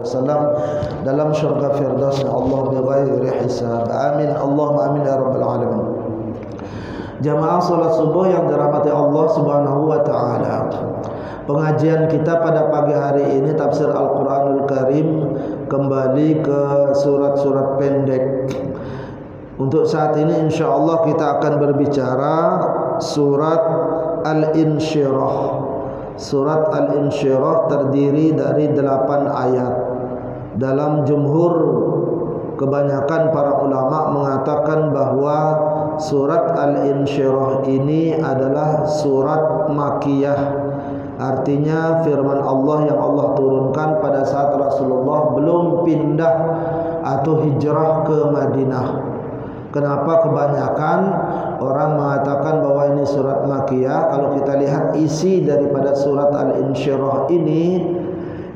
wasallam dalam syurga firdaus Allah bighairi hisab. Amin Allahumma amin ya rabbal alamin. Jamaah salat subuh yang dirahmati Allah Subhanahu wa taala. Pengajian kita pada pagi hari ini tafsir Al-Qur'anul Karim kembali ke surat-surat pendek. Untuk saat ini insyaallah kita akan berbicara surat Al-Insyirah. Surat Al-Insyirah terdiri dari 8 ayat. Dalam jumhur kebanyakan para ulama mengatakan bahwa surat Al-Insyirah ini adalah surat Makkiyah. Artinya firman Allah yang Allah turunkan pada saat Rasulullah belum pindah atau hijrah ke Madinah. Kenapa kebanyakan orang mengatakan bahwa ini surat Makkiyah? Kalau kita lihat isi daripada surat Al-Insyirah ini,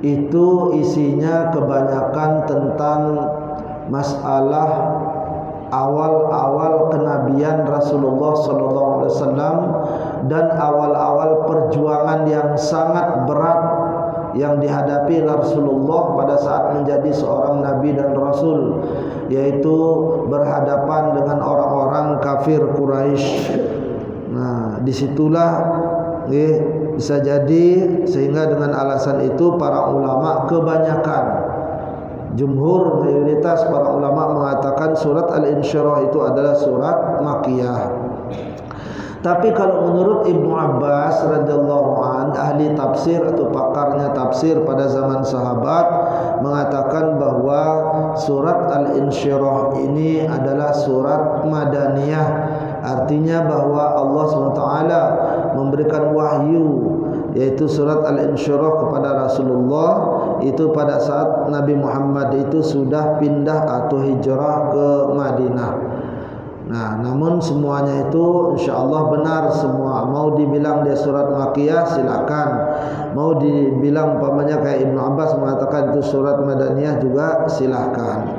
itu isinya kebanyakan tentang masalah awal-awal kenabian Rasulullah SAW dan awal-awal perjuangan yang sangat berat yang dihadapi Rasulullah pada saat menjadi seorang nabi dan rasul, yaitu berhadapan dengan orang-orang kafir Quraisy. Nah, disitulah bisa jadi sehingga dengan alasan itu para ulama kebanyakan jumhur mayoritas para ulama mengatakan surat Al-Insyirah itu adalah surat Makkiyah. Tapi kalau menurut Ibnu Abbas radhiyallahu an, ahli tafsir atau pakarnya tafsir pada zaman sahabat mengatakan bahwa surat Al-Insyirah ini adalah surat Madaniyah. Artinya bahwa Allah SWT memberikan wahyu, yaitu surat Al-Insyirah kepada Rasulullah itu pada saat Nabi Muhammad itu sudah pindah atau hijrah ke Madinah. Nah, namun semuanya itu insyaallah benar semua. Mau dibilang dia surat Makkiyah silakan. Mau dibilang umpamanya kayak Ibnu Abbas mengatakan itu surat Madaniyah juga silakan.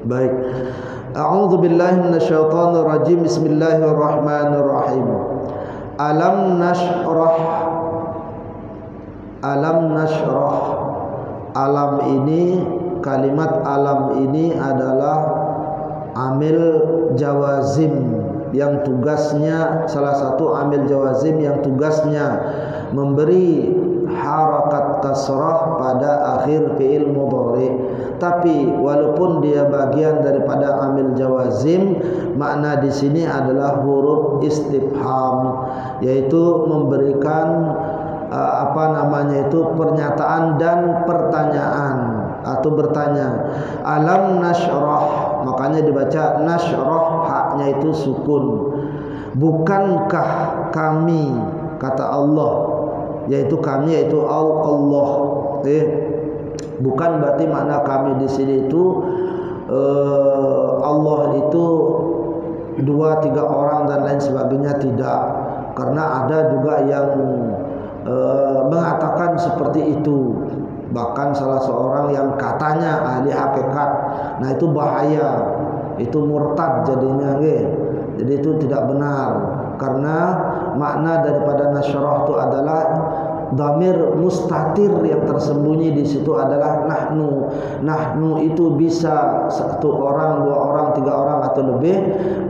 Baik. A'udzu billahi minasyaitonir rajim. Bismillahirrahmanirrahim. Alam nashrah. Alam nashrah. Alam ini, kalimat alam ini adalah amil jawazim yang tugasnya, salah satu amil jawazim yang tugasnya memberi harakat kasrah pada akhir fi'il mudhari. Tapi walaupun dia bagian daripada amil jawazim, makna di sini adalah huruf istifham, yaitu memberikan pernyataan dan pertanyaan atau bertanya. Alam nashrah, makanya dibaca nashrah, haknya itu sukun. Bukankah kami, kata Allah, yaitu kami yaitu Allah. Bukan berarti makna kami di sini itu Allah itu 2-3 orang dan lain sebagainya, tidak. Karena ada juga yang mengatakan seperti itu. Bahkan salah seorang yang katanya ahli hakikat. Nah, itu bahaya, itu murtad jadinya. Jadi itu tidak benar. Karena makna daripada nasyrah itu adalah dhamir mustatir yang tersembunyi di situ adalah nahnu. Nahnu itu bisa 1 orang, 2 orang, 3 orang atau lebih,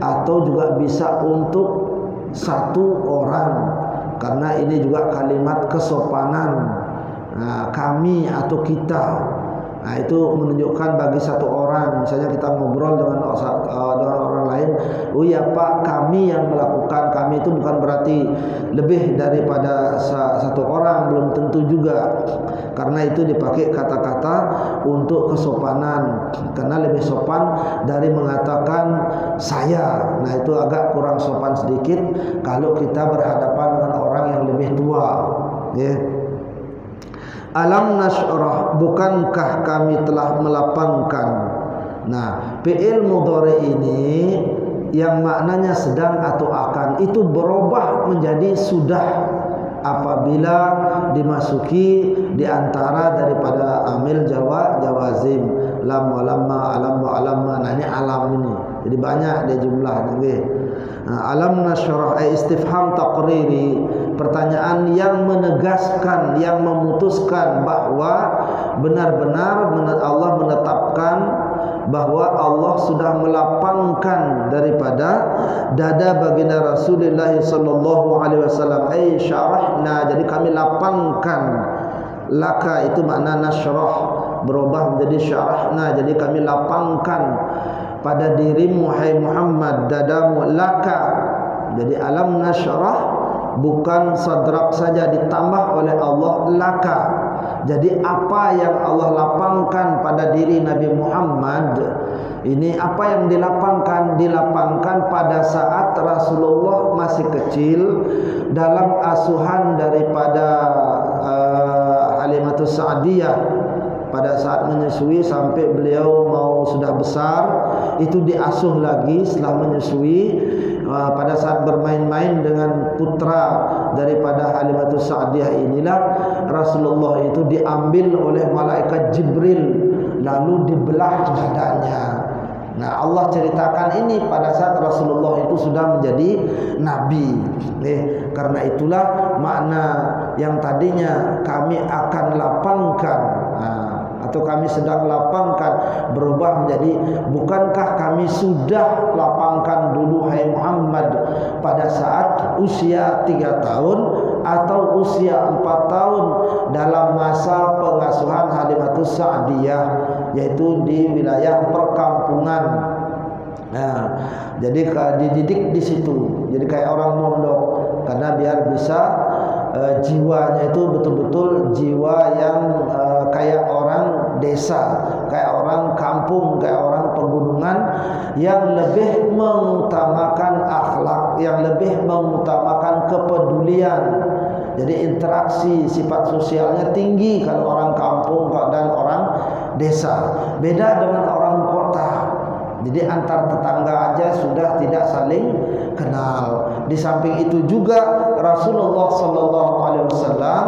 atau juga bisa untuk 1 orang. Karena ini juga kalimat kesopanan. Nah, kami atau kita, nah itu menunjukkan bagi 1 orang. Misalnya kita ngobrol dengan orang lain, oh ya Pak, kami yang melakukan. Kami itu bukan berarti lebih daripada 1 orang, belum tentu juga. Karena itu dipakai kata-kata untuk kesopanan, karena lebih sopan dari mengatakan saya. Nah, itu agak kurang sopan sedikit kalau kita berhadapan dengan orang yang lebih tua, ya. Alam nasyrah, bukankah kami telah melapangkan. Nah, fi'il mudhari ini yang maknanya sedang atau akan itu berubah menjadi sudah apabila dimasuki di antara daripada amil jawazim lam wa lamma, alam wa alamma. Nah, ini alam ini jadi banyak dia jumlahnya. Nah, alam nasyrah istifham taqriri, pertanyaan yang menegaskan, yang memutuskan bahwa benar-benar Allah menetapkan bahwa Allah sudah melapangkan daripada dada baginda Rasulullah sallallahu alaihi wasallam. Ai syarahna, jadi kami lapangkan. Laka itu makna nasyrah, berubah menjadi syarahna, jadi kami lapangkan pada dirimu hai Muhammad dadamu. Laka, jadi alam nasyrah bukan sadrak saja, ditambah oleh Allah laka. Jadi apa yang Allah lapangkan pada diri Nabi Muhammad ini, apa yang dilapangkan? Dilapangkan pada saat Rasulullah masih kecil dalam asuhan daripada Halimatus Sa'diyah. Pada saat menyusui sampai beliau mau sudah besar, itu diasuh lagi setelah menyusui. Pada saat bermain-main dengan putra daripada Halimatus Sa'diyah inilah Rasulullah itu diambil oleh malaikat Jibril lalu dibelah dadanya. Nah, Allah ceritakan ini pada saat Rasulullah itu sudah menjadi nabi. Karena itulah makna yang tadinya kami akan lapangkan atau kami sedang lapangkan berubah menjadi bukankah kami sudah lapangkan dulu hai Muhammad pada saat usia 3 tahun atau usia 4 tahun dalam masa pengasuhan Halimatus Sa'diyah, yaitu di wilayah perkampungan. Nah, jadi dididik di situ. Jadi kayak orang mondok, karena biar bisa jiwanya itu betul-betul jiwa yang kayak orang desa, kayak orang kampung, kayak orang pegunungan, yang lebih mengutamakan akhlak, yang lebih mengutamakan kepedulian. Jadi interaksi sifat sosialnya tinggi kalau orang kampung dan orang desa. Beda dengan orang kota. Jadi antar tetangga aja sudah tidak saling kenal. Di samping itu juga Rasulullah sallallahu alaihi wasallam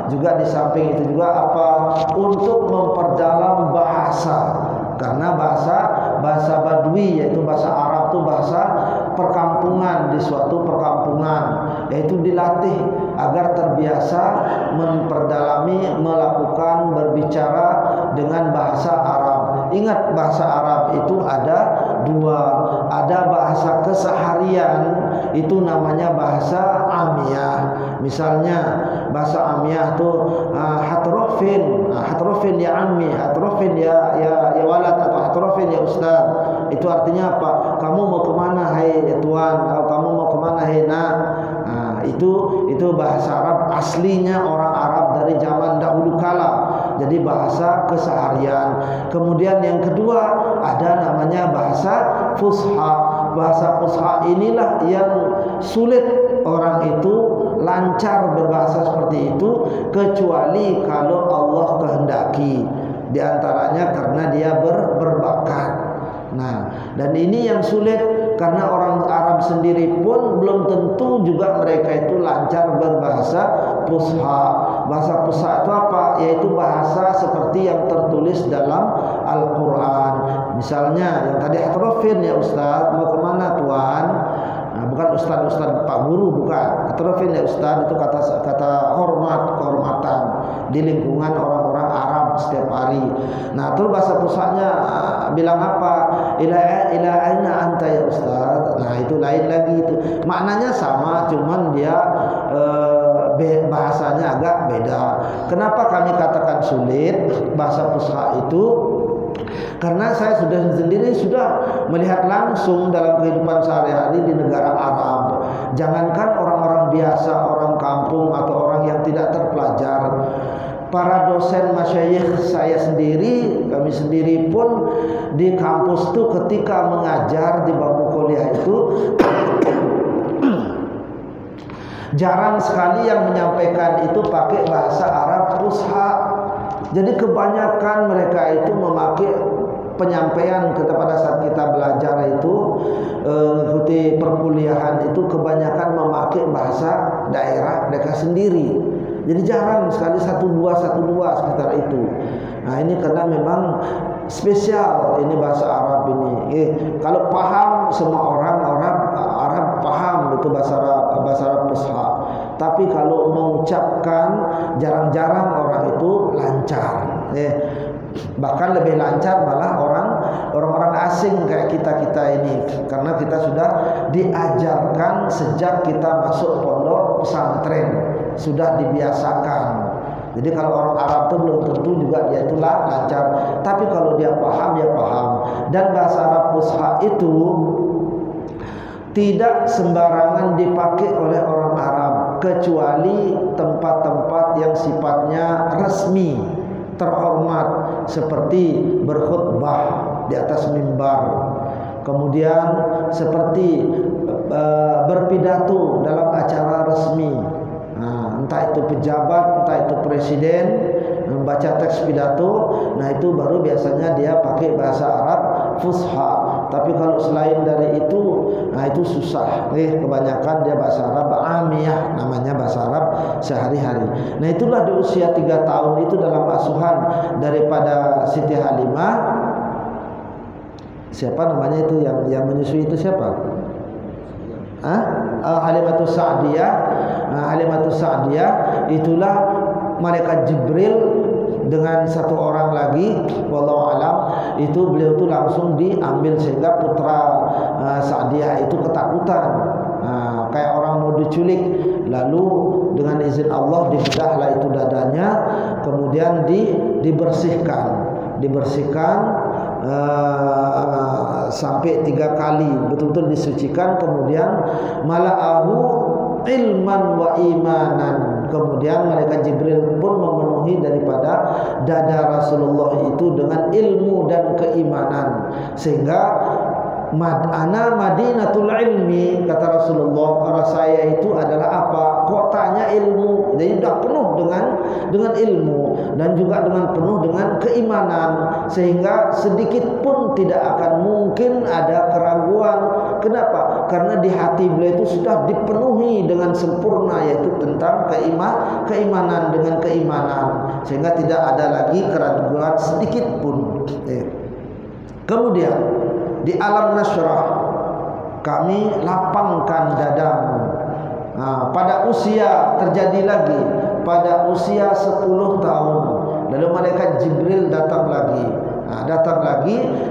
juga di samping itu juga apa? Untuk memperdalam bahasa. Karena bahasa Badui, yaitu bahasa Arab itu bahasa perkampungan, di suatu perkampungan, yaitu dilatih agar terbiasa memperdalami, melakukan berbicara dengan bahasa Arab. Ingat, bahasa Arab itu ada dua. Ada bahasa keseharian, itu namanya bahasa amiyah. Misalnya bahasa amiyah itu hatrofin ya ammi, hatrofin ya walad, atau hatrofin ya ustaz. Itu artinya apa? Kamu mau kemana hai tuan? Atau kamu mau kemana hai nak? Itu bahasa Arab aslinya orang Arab dari zaman dahulu kala. Jadi bahasa keseharian. Kemudian yang kedua ada namanya bahasa fusha. Bahasa fusha inilah yang sulit orang itu lancar berbahasa seperti itu kecuali kalau Allah kehendaki. Di antaranya karena dia berbakat. Nah, dan ini yang sulit karena orang Arab sendiri pun belum tentu juga mereka itu lancar berbahasa fusha. Bahasa fusha itu apa? Yaitu bahasa seperti yang tertulis dalam Al-Quran. Misalnya yang tadi hatrofin ya ustaz, mau kemana tuan? Nah, bukan ustaz Pak Guru, bukan. Hatrofin ya ustaz itu kata kehormatan di lingkungan orang-orang Arab setiap hari. Nah, terus bahasa fushanya bilang apa? Ila aina anta ya ustaz. Nah, itu lain lagi itu. Maknanya sama, cuman dia bahasanya agak beda. Kenapa kami katakan sulit bahasa fusha itu? Karena saya sendiri sudah melihat langsung dalam kehidupan sehari-hari di negara Arab. Jangankan orang-orang biasa, orang kampung atau orang yang tidak terpelajar, para dosen masyayikh saya sendiri, kami sendiri pun di kampus itu ketika mengajar di bangku kuliah itu jarang sekali yang menyampaikan itu pakai bahasa Arab fusha. Jadi kebanyakan mereka itu memakai penyampaian pada saat kita belajar itu mengikuti perkuliahan itu kebanyakan memakai bahasa daerah mereka sendiri. Jadi jarang sekali satu dua sekitar itu. Nah, ini karena memang spesial ini bahasa Arab ini. Kalau paham semua orang Arab paham itu bahasa Arab fusha. Tapi kalau mengucapkan jarang-jarang orang itu lancar. Bahkan lebih lancar malah orang-orang asing kayak kita ini, karena kita sudah diajarkan sejak kita masuk pondok pesantren, sudah dibiasakan. Jadi kalau orang Arab itu belum tentu juga dia itulah lancar, tapi kalau dia paham, dia paham. Dan bahasa Arab Fusha itu tidak sembarangan dipakai oleh orang Arab, kecuali tempat-tempat yang sifatnya resmi, terhormat, seperti berkhutbah di atas mimbar, kemudian seperti berpidato dalam acara resmi. Entah itu pejabat, entah itu presiden membaca teks pidato, nah itu baru biasanya dia pakai bahasa Arab Fusha. Tapi kalau selain dari itu, nah itu susah. Kebanyakan dia bahasa Arab amiyah, namanya bahasa Arab sehari-hari. Nah itulah di usia 3 tahun itu dalam asuhan daripada Siti Halimah. Siapa namanya itu yang menyusui itu siapa? Halimatus Sa'diyah. Nah, Halimatus Sa'diyah itulah malaikat Jibril dengan satu orang lagi, wallahu alam, itu beliau itu langsung diambil sehingga putra Sa'diyah itu ketakutan, kayak orang mau diculik. Lalu dengan izin Allah dibedahlah itu dadanya, kemudian dibersihkan sampai 3 kali betul-betul disucikan, kemudian mala'ahu ilman wa imanan. Kemudian malaikat Jibril pun memenuhi daripada dada Rasulullah itu dengan ilmu dan keimanan, sehingga ana Madinatul ilmi, kata Rasulullah, orang saya itu adalah apa? Kotanya ilmu. Jadi sudah penuh dengan ilmu dan juga dengan penuh dengan keimanan, sehingga sedikit pun tidak akan mungkin ada keraguan. Kenapa? Karena di hati beliau itu sudah dipenuhi dengan sempurna, yaitu tentang keimanan dengan keimanan, sehingga tidak ada lagi keraguan sedikit pun. Kemudian di alam nasrah kami lapangkan dadamu. Pada usia terjadi lagi pada usia 10 tahun, lalu malaikat Jibril datang lagi,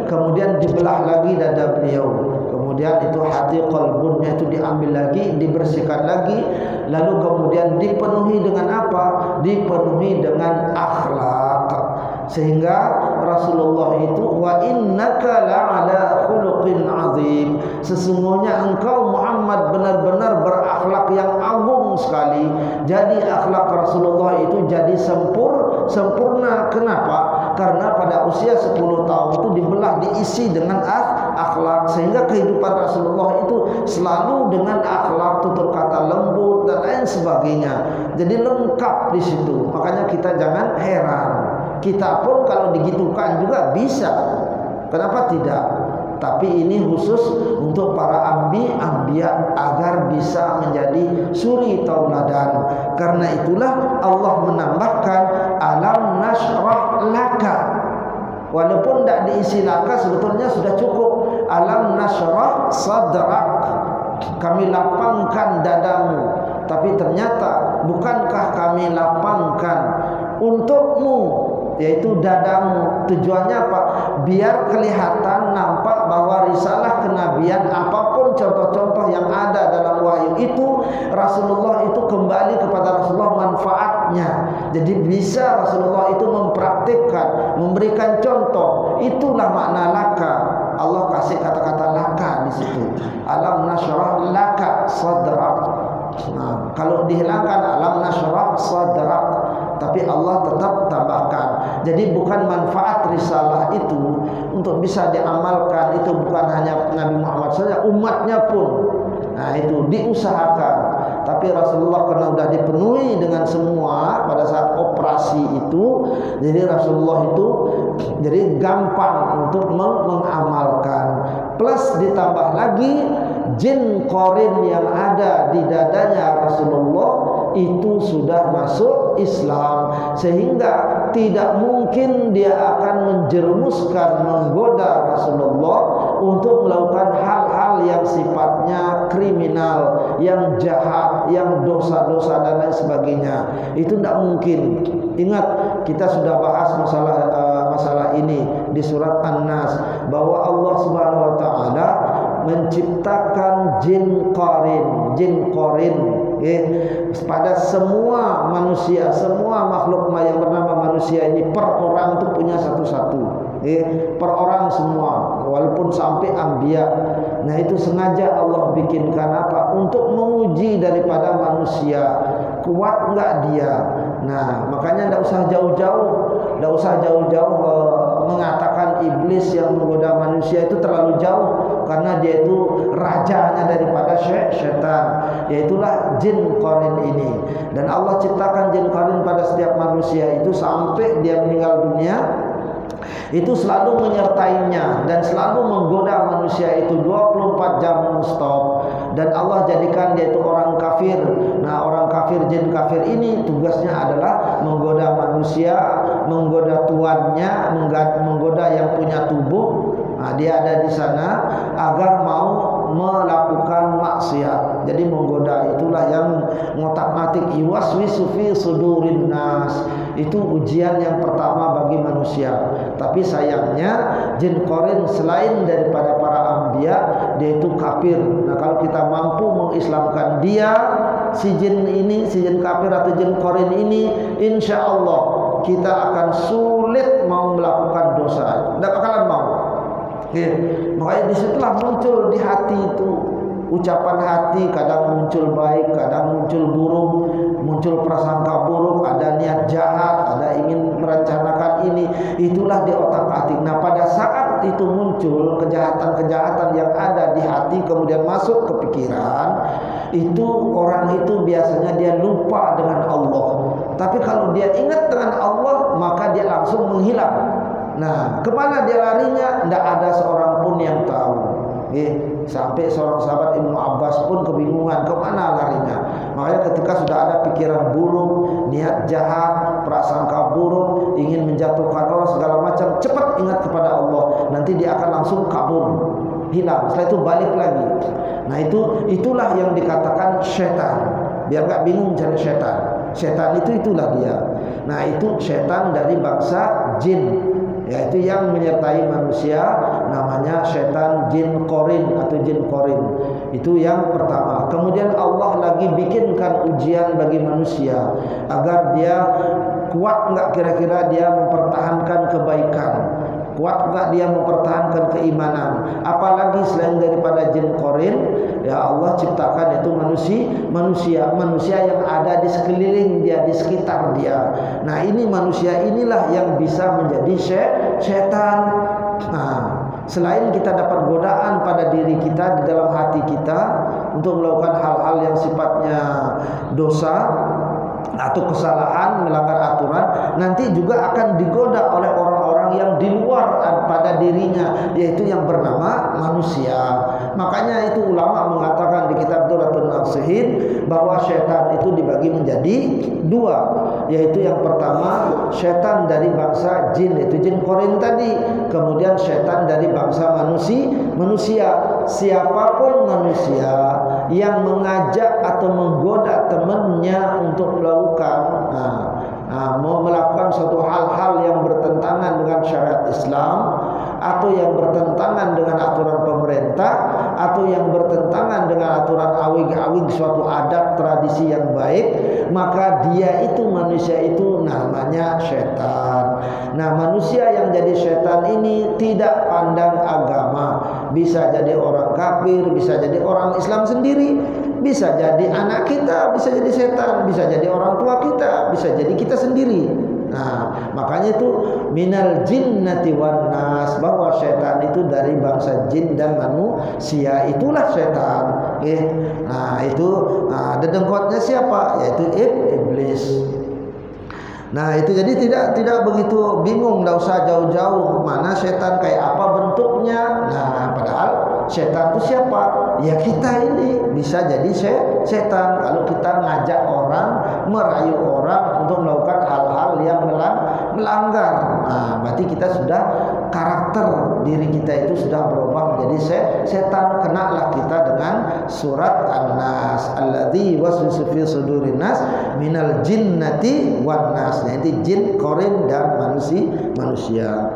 kemudian dibelah lagi dada beliau, kemudian itu hati qalbunnya itu diambil lagi, dibersihkan lagi, lalu kemudian dipenuhi dengan apa? Dipenuhi dengan akhlak, sehingga Rasulullah itu wa innaka la'ala khuluqin azim, sesungguhnya engkau Muhammad benar-benar berakhlak yang agung sekali. Jadi akhlak Rasulullah itu jadi sempurna. Kenapa? Karena pada usia 10 tahun itu dibelah, diisi dengan akhlak, sehingga kehidupan Rasulullah itu selalu dengan akhlak, tutur kata lembut dan lain sebagainya. Jadi lengkap di situ. Makanya kita jangan heran. Kita pun kalau digitukan juga bisa. Kenapa tidak? Tapi ini khusus untuk para anbiya agar bisa menjadi suri tauladan. Karena itulah Allah menambahkan alam nashrah laka. Walaupun tidak diisi laka, sebetulnya sudah cukup. Alam nashrah sadrak, kami lapangkan dadamu. Tapi ternyata bukankah kami lapangkan untukmu, yaitu dadamu. Tujuannya apa? Biar kelihatan, nampak bahwa risalah kenabian, apapun contoh-contoh yang ada dalam wahyu itu, Rasulullah itu kembali kepada Rasulullah manfaatnya. Jadi bisa Rasulullah itu mempraktikkan, memberikan contoh. Itulah makna laka. Allah kasih kata-kata laka di situ. Alam nashrah laka sadrak. Nah, kalau dihilangkan alam nashrah sadrak, tapi Allah tetap tambahkan. Jadi bukan manfaat risalah itu untuk bisa diamalkan, itu bukan hanya Nabi Muhammad saja, umatnya pun. Nah itu diusahakan. Tapi Rasulullah karena sudah dipenuhi dengan semua pada saat operasi itu, jadi Rasulullah itu jadi gampang untuk mengamalkan. Plus ditambah lagi jin qarin yang ada di dadanya Rasulullah itu sudah masuk Islam, sehingga tidak mungkin dia akan menjerumuskan, menggoda Rasulullah untuk melakukan hal-hal hal-hal yang sifatnya kriminal, yang jahat, yang dosa-dosa dan lain sebagainya. Itu tidak mungkin. Ingat, kita sudah bahas masalah ini di surat An-Nas, bahwa Allah Subhanahu wa taala menciptakan jin qarin pada semua manusia, semua makhluk yang bernama manusia ini. Per orang itu punya satu-satu, per orang semua, walaupun sampai anbiya. Nah, itu sengaja Allah bikinkan apa? Untuk menguji daripada manusia, kuat enggak dia. Nah, makanya tidak usah jauh-jauh mengatakan iblis yang menggoda manusia itu terlalu jauh, karena dia itu rajanya daripada syaitan, yaitulah jin qarin ini. Dan Allah ciptakan jin qarin pada setiap manusia itu sampai dia meninggal dunia, itu selalu menyertainya dan selalu menggoda manusia itu 24 jam non-stop. Dan Allah jadikan dia itu orang kafir. Nah, orang kafir, jin kafir ini tugasnya adalah menggoda manusia, menggoda tuannya, menggoda yang punya tubuh. Nah, dia ada di sana agar mau melakukan maksiat. Jadi menggoda itulah yang ngotak-ngatik, iwaswisu fi sudurin nas. Itu ujian yang pertama bagi manusia. Tapi sayangnya jin qarin selain daripada para anbiya, dia itu kafir. Nah, kalau kita mampu mengislamkan dia, si jin kafir atau jin qarin ini, insya Allah kita akan sulit mau melakukan dosa. Tidak bakalan mau. Makanya disitulah muncul di hati itu ucapan hati, kadang muncul baik, kadang muncul buruk, muncul prasangka buruk, ada niat jahat, ada ingin merencanakan ini. Itulah di otak-atik. Nah, pada saat itu muncul kejahatan-kejahatan yang ada di hati kemudian masuk ke pikiran, itu orang itu biasanya dia lupa dengan Allah. Tapi kalau dia ingat dengan Allah, maka dia langsung menghilang. Nah, kemana dia larinya? Tidak ada seorang pun yang tahu. Sampai seorang sahabat Ibnu Abbas pun kebingungan kemana larinya. Makanya ketika sudah ada pikiran buruk, niat jahat, prasangka buruk, ingin menjatuhkan Allah segala macam, cepat ingat kepada Allah. Nanti dia akan langsung kabur, hilang. Setelah itu balik lagi. Nah, itulah yang dikatakan setan. Biar gak bingung cari setan. Setan itulah dia. Nah, itu setan dari bangsa jin, yaitu yang menyertai manusia, namanya setan jin qarin atau jin qarin. Itu yang pertama. Kemudian Allah lagi bikinkan ujian bagi manusia agar dia kuat enggak kira-kira dia mempertahankan kebaikan, kuat enggak dia mempertahankan keimanan. Apalagi selain daripada jin qarin, ya Allah ciptakan itu manusia yang ada di sekeliling dia, di sekitar dia. Nah, ini manusia inilah yang bisa menjadi setan. Nah, selain kita dapat godaan pada diri kita, di dalam hati kita untuk melakukan hal-hal yang sifatnya dosa atau kesalahan, melanggar aturan, nanti juga akan digoda oleh orang-orang yang di luar pada dirinya, yaitu yang bernama manusia. Makanya itu ulama mengatakan di kitab Duratun Nasihin bahwa setan itu dibagi menjadi dua, yaitu yang pertama setan dari bangsa jin, yaitu jin qarin tadi. Kemudian setan dari bangsa manusia. Siapapun manusia yang mengajak atau menggoda temannya untuk melakukan suatu hal-hal yang bertentangan dengan syariat Islam, atau yang bertentangan dengan aturan pemerintah, atau yang bertentangan dengan aturan awig-awig suatu adat tradisi yang baik, maka dia itu, manusia itu namanya setan. Nah, manusia yang jadi setan ini tidak pandang agama. Bisa jadi orang kafir, bisa jadi orang Islam sendiri, bisa jadi anak kita, bisa jadi setan, bisa jadi orang tua kita, bisa jadi kita sendiri. Nah, makanya itu minal jinnati wan nas, bahwa setan itu dari bangsa jin dan manusia, itulah setan. Nah, itu dedengkotnya siapa? Yaitu iblis. Nah, itu jadi tidak begitu bingung, enggak usah jauh-jauh mana setan, kayak apa bentuknya. Nah, padahal Setan itu siapa? Ya kita ini bisa jadi setan kalau kita ngajak orang, merayu orang untuk melakukan hal-hal yang melanggar. Nah, berarti kita sudah karakter diri kita itu sudah berubah menjadi setan. Kenalah kita dengan surat An-Nas, alladzi waswisu fi sudurin nas minal jinnati wan nas. Nah, itu jin, korin dan manusia.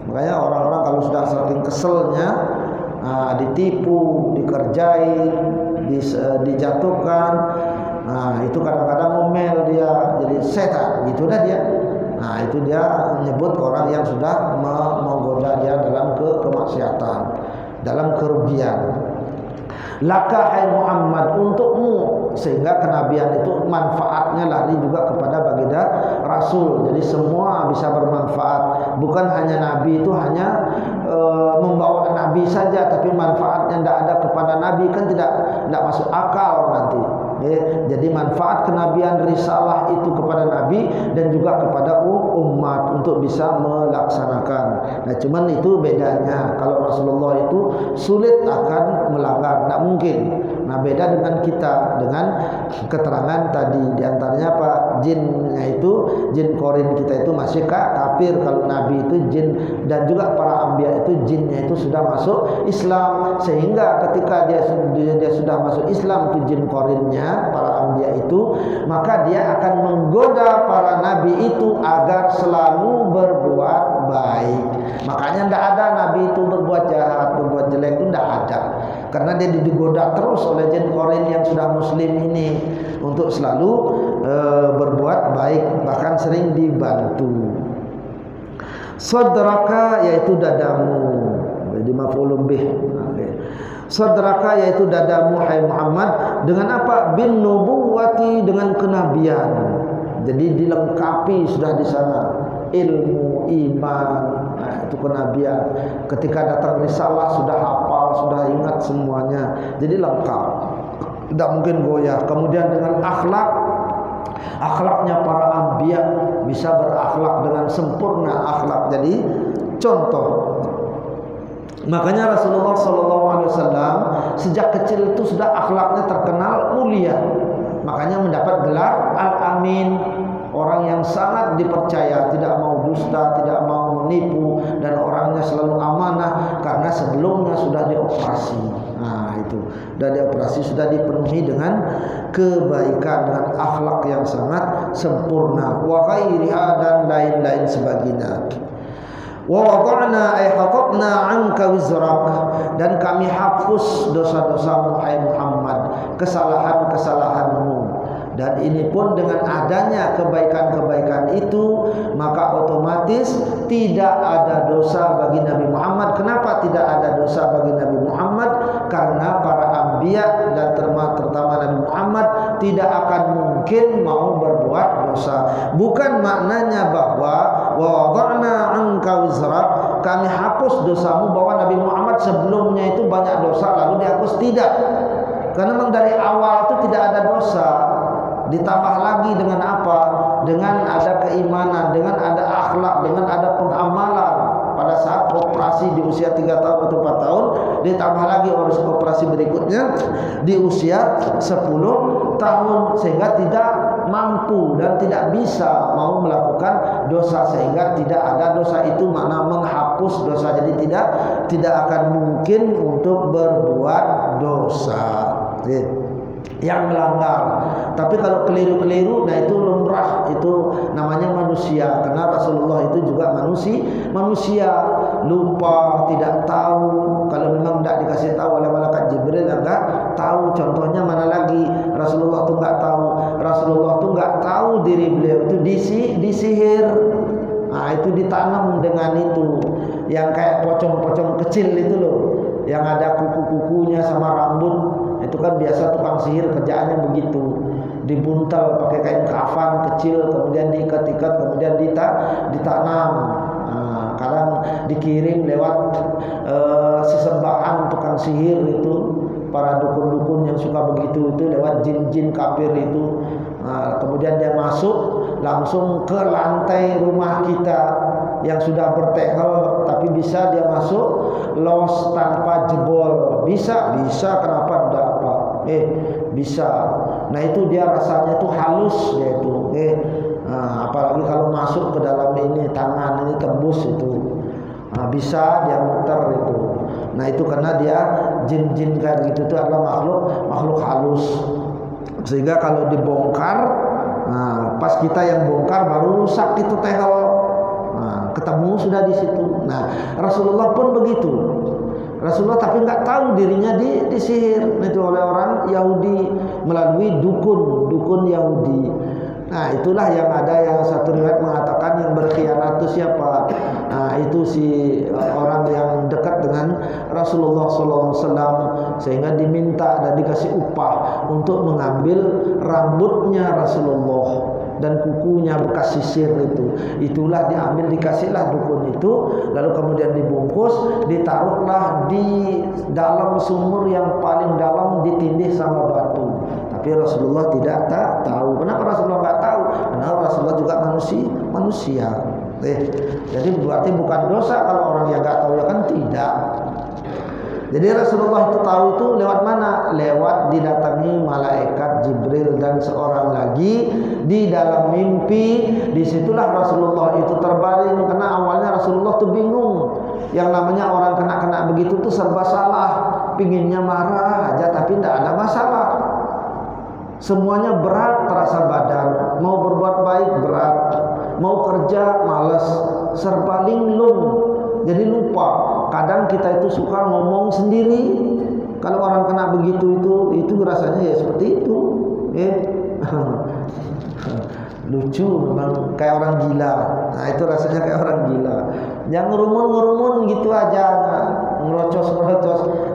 Makanya orang-orang kalau sudah saking keselnya, ditipu, dikerjain, dijatuhkan, itu kadang-kadang ngomel dia jadi setan, gitu dah dia. Nah, itu dia menyebut orang yang sudah menggoda dia dalam kemaksiatan, dalam kerugian. Laka hai Muhammad, untukmu, sehingga kenabian itu manfaatnya lari juga kepada baginda Rasul. Jadi semua bisa bermanfaat. Bukan hanya Nabi itu hanya membawa Nabi saja, tapi manfaatnya tidak ada kepada Nabi, kan tidak masuk akal nanti. Jadi manfaat kenabian risalah itu kepada Nabi dan juga kepada umat untuk bisa melaksanakan. Nah, cuman itu bedanya. Kalau Rasulullah itu sulit akan melanggar, tidak mungkin. Nah, beda dengan kita, dengan keterangan tadi. Di antaranya apa? Jinnya itu, jin korin kita itu masih kafir. Kalau Nabi itu jin dan juga para anbiya itu jinnya itu sudah masuk Islam. Sehingga ketika dia sudah masuk Islam, itu jin korinnya, para anbiya itu, maka dia akan menggoda para nabi itu agar selalu berbuat baik. Makanya tidak ada nabi itu berbuat jahat, berbuat jelek, itu tidak ada. Karena dia digoda terus oleh jin korin yang sudah muslim ini untuk selalu berbuat baik, bahkan sering dibantu. Sadraka, yaitu dadamu, jadi maf'ulun bih. Sadraka, yaitu dadamu hai Muhammad, dengan apa? Bin nubuwati, dengan kenabian. Jadi dilengkapi sudah di sana ilmu, iman, itu kenabian. Ketika datang risalah sudah hafal, sudah ingat semuanya. Jadi lengkap, tidak mungkin goyah. Kemudian dengan akhlaknya para anbiya, bisa berakhlak dengan sempurna akhlak. Jadi contoh. Makanya Rasulullah SAW sejak kecil itu sudah akhlaknya terkenal mulia. Makanya mendapat gelar Al-Amin, orang yang sangat dipercaya, tidak mau dusta, tidak mau menipu, dan orangnya selalu amanah karena sebelumnya sudah dioperasi. Nah, itu sudah dioperasi, sudah dipenuhi dengan kebaikan, dengan akhlak yang sangat sempurna. Wa ghairiha, dan lain-lain sebagainya. Wa wada'na ay hatatna 'anka wizrak, dan kami hapus dosa-dosamu hai Muhammad, kesalahan-kesalahanmu. Dan ini pun dengan adanya kebaikan-kebaikan itu, maka otomatis tidak ada dosa bagi Nabi Muhammad. Kenapa tidak ada dosa bagi Nabi Muhammad? Karena para anbiya dan terutama Nabi Muhammad tidak akan mungkin mau berbuat dosa. Bukan maknanya bahwa wa wada'na 'anka wizrak, kami hapus dosamu, bahwa Nabi Muhammad sebelumnya itu banyak dosa lalu dihapus. Tidak. Karena memang dari awal itu tidak ada dosa. Ditambah lagi dengan apa? Dengan ada keimanan, dengan ada akhlak, dengan ada pengamalan. Pada saat operasi di usia 3 tahun atau 4 tahun, ditambah lagi operasi berikutnya di usia 10 tahun, sehingga tidak mampu dan tidak bisa mau melakukan dosa, sehingga tidak ada dosa. Itu makna menghapus dosa. Jadi tidak akan mungkin untuk berbuat dosa yang melanggar. Tapi kalau keliru-keliru, nah itu lumrah, itu namanya manusia. Karena Rasulullah itu juga manusia, lupa, tidak tahu. Kalau memang tidak dikasih tahu oleh malaikat Jibril, enggak tahu. Contohnya mana lagi? Rasulullah itu enggak tahu. Rasulullah itu enggak tahu diri beliau itu disihir. Nah, itu ditanam dengan itu, yang kayak pocong-pocong kecil itu loh, yang ada kuku-kukunya sama rambut. Itu kan biasa tukang sihir kerjaannya begitu, dibuntal pakai kain kafan kecil, kemudian diikat-ikat, kemudian ditanam. Nah, kadang dikirim lewat sesembahan tukang sihir itu, para dukun-dukun yang suka begitu itu, lewat jin-jin kafir itu. Nah, kemudian dia masuk langsung ke lantai rumah kita. yang sudah bertehel tapi bisa dia masuk los tanpa jebol, bisa kenapa enggak Pak? Bisa. Nah itu dia rasanya tuh halus dia itu. Apalagi kalau masuk ke dalam ini tangan ini tembus itu. Bisa dia muter itu. Nah itu karena dia jin-jin kayak gitu itu adalah makhluk halus. Sehingga kalau dibongkar, pas kita yang bongkar baru rusak itu tehel. Ketemu sudah di situ. Nah Rasulullah pun begitu. Rasulullah tapi nggak tahu dirinya disihir itu oleh orang Yahudi melalui dukun Yahudi. Nah itulah yang ada yang satu riwayat mengatakan yang berkhianat itu siapa? Nah itu si orang yang dekat dengan Rasulullah SAW, sehingga diminta dan dikasih upah untuk mengambil rambutnya Rasulullah dan kukunya bekas sisir itu. Itulah diambil, dikasihlah dukun itu, lalu kemudian dibungkus, ditaruhlah di dalam sumur yang paling dalam, ditindih sama batu. Tapi Rasulullah tidak tahu. Kenapa Rasulullah nggak tahu? Karena Rasulullah juga manusia. Jadi berarti bukan dosa kalau orang yang nggak tahu, ya kan? Tidak. Jadi Rasulullah itu tahu itu lewat mana? Lewat didatangi malaikat Jibril dan seorang lagi di dalam mimpi. Disitulah Rasulullah itu terbaring, karena awalnya Rasulullah tuh bingung. Yang namanya orang kena begitu tuh serba salah. Pinginnya marah aja tapi tidak ada masalah. Semuanya berat terasa badan, mau berbuat baik berat, mau kerja malas, serba linglung, jadi lupa. Kadang kita itu suka ngomong sendiri. Kalau orang kena begitu itu rasanya ya seperti itu. Lucu memang, kayak orang gila. Nah itu rasanya kayak orang gila. Jangan ngurumun gitu aja, ngerocos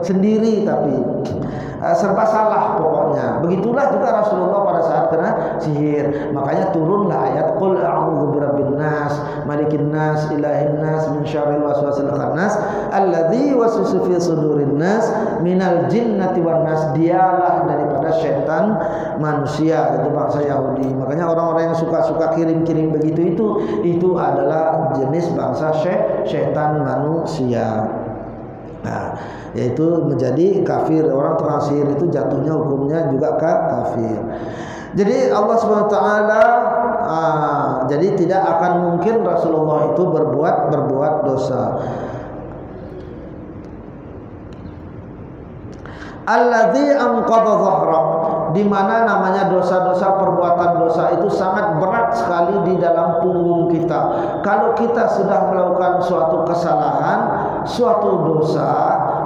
sendiri tapi serba salah pokoknya. Begitulah juga Rasulullah pada saat kena sihir. Makanya turunlah ayat qul a'udzu birabbin nas, malikin nas, ilahin nas, min syarril waswasil khannas alladzi yuwaswisu fi sudurin nas minal jinnati wan nas. Dialah daripada setan manusia, itu bangsa Yahudi. Makanya orang-orang yang suka kirim-kirim begitu itu adalah jenis bangsa setan manusia. Nah, yaitu menjadi kafir. Orang tukang sihir itu jatuhnya hukumnya juga kafir. Jadi Allah SWT jadi tidak akan mungkin Rasulullah itu berbuat dosa. Alladzi anqadha dhahrak, di mana namanya dosa-dosa, perbuatan dosa itu sangat berat sekali di dalam punggung kita. Kalau kita sudah melakukan suatu kesalahan, suatu dosa,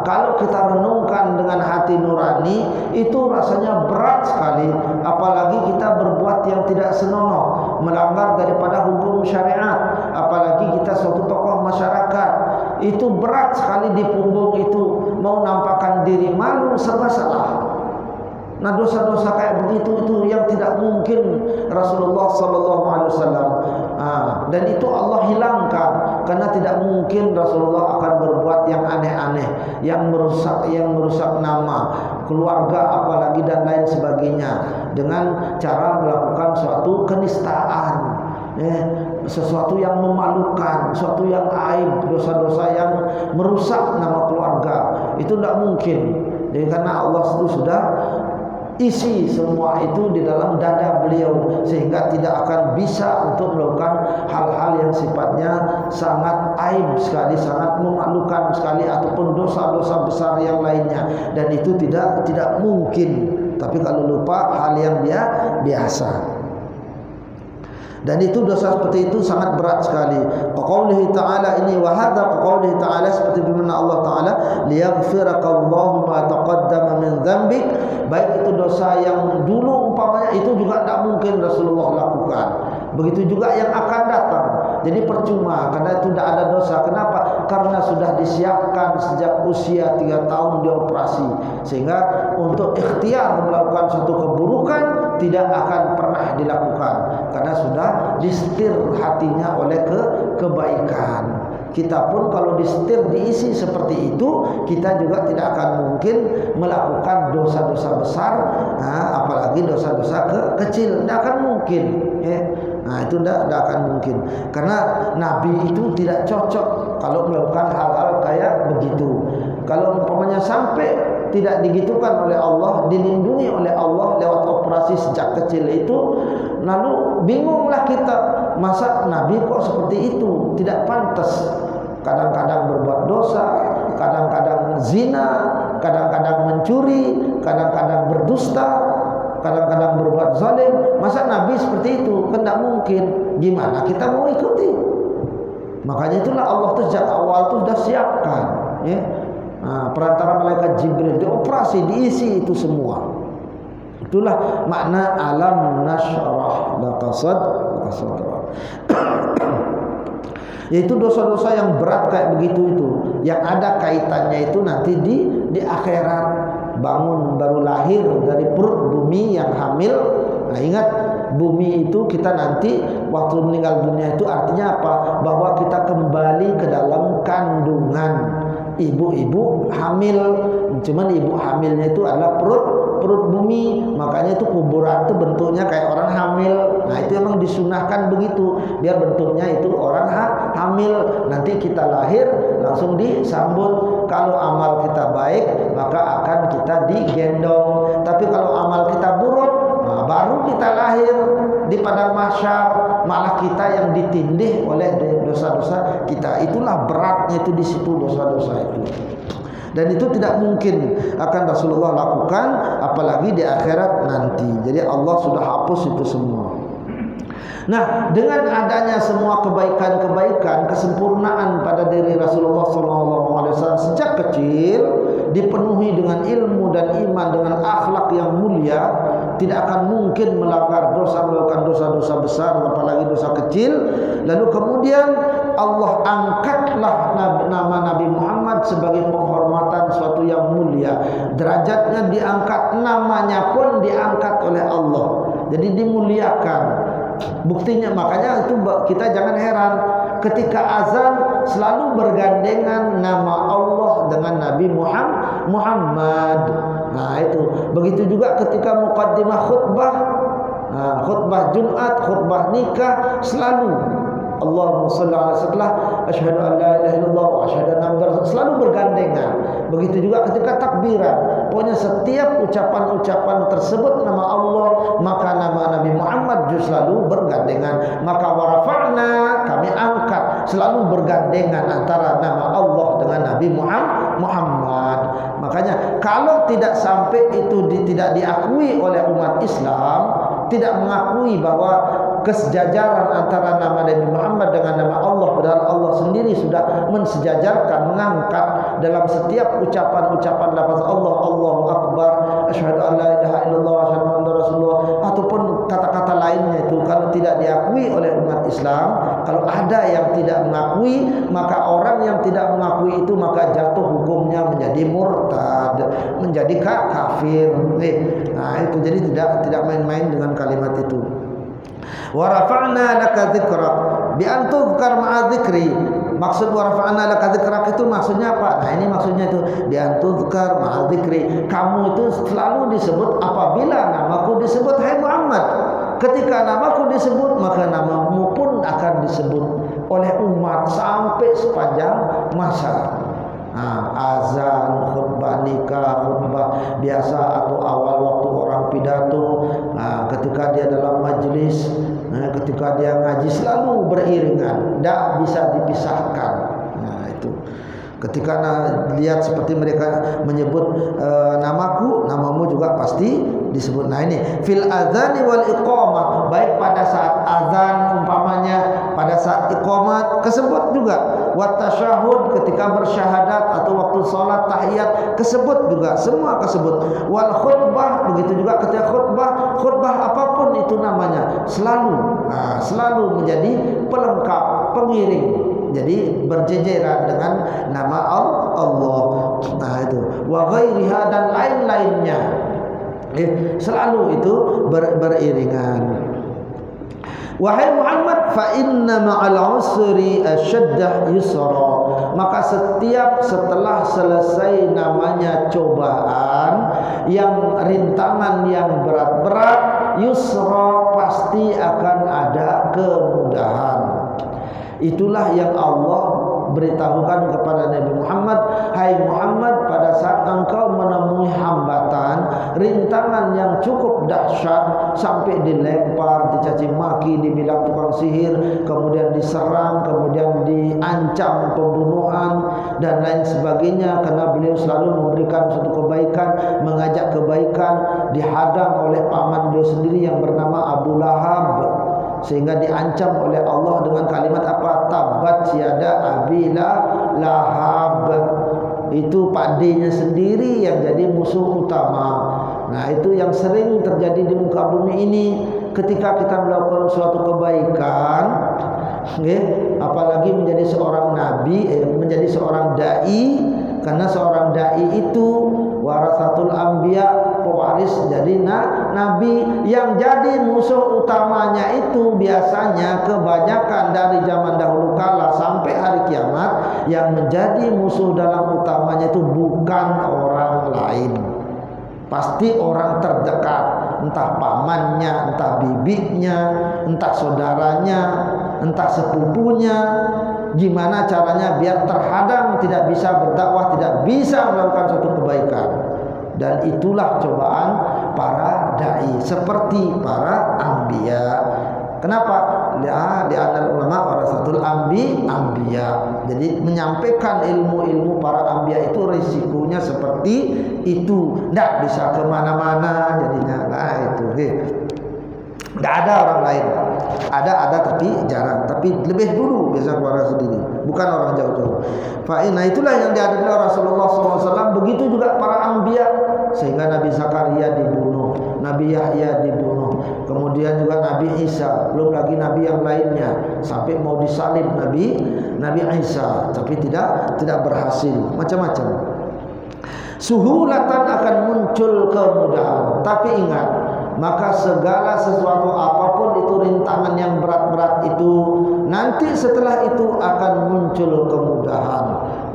kalau kita renungkan dengan hati nurani, itu rasanya berat sekali. Apalagi kita berbuat yang tidak senonoh, melanggar daripada hukum syariat. Apalagi kita suatu tokoh masyarakat, itu berat sekali di punggung itu. Mau nampakkan diri malu serba salah. Nah dosa-dosa kayak begitu itu yang tidak mungkin Rasulullah SAW. Dan itu Allah hilangkan, karena tidak mungkin Rasulullah akan berbuat yang aneh-aneh, yang merusak nama keluarga apalagi dan lain sebagainya dengan cara melakukan suatu kenistaan, sesuatu yang memalukan, sesuatu yang aib, dosa-dosa yang merusak nama keluarga. Itu tidak mungkin. Jadi karena Allah itu sudah isi semua itu di dalam dada beliau, sehingga tidak akan bisa untuk melakukan hal-hal yang sifatnya sangat aib sekali, sangat memalukan sekali, ataupun dosa-dosa besar yang lainnya. Dan itu tidak mungkin. Tapi kalau lupa hal yang biasa. Dan itu dosa seperti itu sangat berat sekali. Qaulihi ta'ala, ini wa hadza qaulihi ta'ala, seperti firman Allah Ta'ala, liyaghfirakallahu ma taqaddama min dzambik. Baik itu dosa yang dulu umpamanya itu juga tidak mungkin Rasulullah lakukan. Begitu juga yang akan datang. Jadi percuma, karena itu tidak ada dosa. Kenapa? Karena sudah disiapkan sejak usia 3 tahun dioperasi, sehingga untuk ikhtiar melakukan suatu keburukan tidak akan pernah dilakukan, karena sudah disetir hatinya oleh kebaikan. Kita pun kalau disetir, diisi seperti itu, kita juga tidak akan mungkin melakukan dosa-dosa besar, apalagi dosa-dosa kecil. Tidak akan mungkin. Nah, itu tidak akan mungkin. Karena Nabi itu tidak cocok kalau melakukan hal-hal kayak begitu. Kalau umpamanya sampai tidak digitukan oleh Allah, dilindungi oleh Allah lewat operasi sejak kecil itu, lalu bingunglah kita, masa Nabi kok seperti itu? Tidak pantas. Kadang-kadang berbuat dosa, kadang-kadang zina, kadang-kadang mencuri, kadang-kadang berdusta, kadang-kadang berbuat zalim. Masa Nabi seperti itu? Kan tidak mungkin. Gimana kita mau ikuti? Makanya itulah Allah tuh sejak awal tuh sudah siapkan, ya. Nah, perantara malaikat Jibril dioperasi, diisi itu semua. Itulah makna alam nasyrah laka sadrak. Yaitu dosa-dosa yang berat kayak begitu itu, yang ada kaitannya itu nanti di akhirat. Bangun baru lahir dari perut bumi yang hamil. Nah, ingat, bumi itu kita nanti waktu meninggal dunia itu artinya apa? Bahwa kita kembali ke dalam kandungan ibu-ibu hamil. Cuman ibu hamilnya itu adalah perut bumi. Makanya itu kuburan itu bentuknya kayak orang hamil. Nah, itu memang disunahkan begitu, biar bentuknya itu orang hamil. Nanti kita lahir langsung disambut. Kalau amal kita baik, maka akan kita digendong. Tapi kalau amal kita buruk, nah, baru kita lahir di padang mahsyar, malah kita yang ditindih oleh dosa-dosa kita. Itulah beratnya itu di situ, dosa-dosa itu. Dan itu tidak mungkin akan Rasulullah lakukan, apalagi di akhirat nanti. Jadi Allah sudah hapus itu semua. Nah, dengan adanya semua kebaikan-kebaikan, kesempurnaan pada diri Rasulullah SAW sejak kecil, dipenuhi dengan ilmu dan iman, dengan akhlak yang mulia, tidak akan mungkin melanggar dosa, melakukan dosa-dosa besar, apalagi dosa kecil. Lalu kemudian Allah angkatlah nama Nabi Muhammad sebagai penghormatan suatu yang mulia. Derajatnya diangkat, namanya pun diangkat oleh Allah. Jadi dimuliakan. Buktinya, makanya itu kita jangan heran ketika azan selalu bergandengan nama Allah dengan Nabi Muhammad. Nah, itu. Begitu juga ketika muqaddimah khutbah, khutbah Jumat, khutbah nikah, selalu Allahumma shalli ala setelah asyhadu an la ilaha illallah wa asyhadu anna muhammadar rasul, selalu bergandengan. Begitu juga ketika takbiran. Pokoknya setiap ucapan-ucapan tersebut nama Allah, maka nama Nabi Muhammad juga selalu bergandengan. Maka warafa'na, kami angkat, selalu bergandengan antara nama Allah dengan Nabi Muhammad. Makanya kalau tidak sampai itu tidak diakui oleh umat Islam, tidak mengakui bahwa kesejajaran antara nama Nabi Muhammad dengan nama Allah, padahal Allah sendiri sudah mensejajarkan, mengangkat dalam setiap ucapan-ucapan lafaz Allah, Allahu Akbar, asyhadu an la ilaha illallah wa asyhadu anna Rasulullah, ataupun kata-kata lainnya itu. Kalau tidak diakui oleh umat Islam, kalau ada yang tidak mengakui, maka orang yang tidak mengakui itu maka jatuh hukumnya menjadi murtad, menjadi kafir. Nah, itu jadi tidak main-main dengan kalimat itu. Wa rafa'na laka dzikrak bi an tuzkar ma'a dzikri. Maksud wa rafa'na laka dzikrak itu maksudnya apa? Nah, ini maksudnya itu bi an tuzkar ma'a dzikri. Kamu itu selalu disebut apabila namaku disebut, hai Muhammad. Ketika namaku disebut, maka namamu pun akan disebut oleh umat sampai sepanjang masa. Azan, khutbah nikah, khutbah biasa atau awal waktu orang pidato, ketika dia dalam majlis, ketika dia ngaji, selalu beriringan, tidak bisa dipisahkan. Nah, itu ketika lihat seperti mereka menyebut namaku, namamu juga pasti disebut. Nah, ini fil adzani wal iqamah, baik pada saat azan umpamanya, pada saat iqamat kesebut juga. Wa tasyahud, ketika bersyahadat atau waktu salat tahiyat kesebut juga, semua kesebut. Wal khutbah, begitu juga ketika khutbah apapun itu namanya, selalu menjadi pelengkap, pengiring. Jadi berjejeran dengan nama Allah. Nah, itu wa ghairiha, dan lain-lainnya. Selalu itu beriringan. Wahai Muhammad, fa inna ma'al usri asyaddah yusra. Maka setelah selesai namanya cobaan, yang rintangan yang berat-berat, yusra, pasti akan ada kemudahan. Itulah yang Allah beritahukan kepada Nabi Muhammad, hai Muhammad, pada saat engkau menemui hambatan, rintangan yang cukup dahsyat sampai dilempar, dicaci maki, dibilang tukang sihir, kemudian diserang, kemudian diancam pembunuhan dan lain sebagainya, karena beliau selalu memberikan suatu kebaikan, mengajak kebaikan, dihadang oleh paman beliau sendiri yang bernama Abu Lahab, sehingga diancam oleh Allah dengan kalimat apa? Tabat yada abi lahab. Itu pakdenya sendiri yang jadi musuh utama. Nah, itu yang sering terjadi di muka bumi ini. Ketika kita melakukan suatu kebaikan, apalagi menjadi seorang nabi, menjadi seorang dai, karena seorang dai itu warasatul anbiya, pewaris jadi nabi. Yang jadi musuh utamanya itu biasanya kebanyakan dari zaman dahulu kala sampai hari kiamat, yang menjadi musuh dalam utamanya itu bukan orang lain, pasti orang terdekat, entah pamannya, entah bibinya, entah saudaranya, entah sepupunya. Gimana caranya biar terhadang, tidak bisa berdakwah, tidak bisa melakukan suatu kebaikan. Dan itulah cobaan para dai seperti para anbiya. Kenapa? Li'anal ulama warasatul anbiya. Jadi menyampaikan ilmu-ilmu para anbiya itu risikonya seperti itu. Tidak bisa kemana-mana jadinya. Nah itu. Tidak ada orang lain. Ada tapi jarang. Tapi lebih dulu biasa keluarga sendiri, bukan orang jauh-jauh. Nah itulah yang dihadapi oleh Rasulullah SAW. Begitu juga para anbiya, sehingga Nabi Zakaria dibunuh, Nabi Yahya dibunuh, kemudian juga Nabi Isa, belum lagi Nabi yang lainnya, sampai mau disalib Nabi Isa, tapi tidak berhasil. Macam-macam. Suhulatan akan muncul kemudahan. Tapi ingat, maka segala sesuatu apapun itu rintangan yang berat-berat itu, nanti setelah itu akan muncul kemudahan,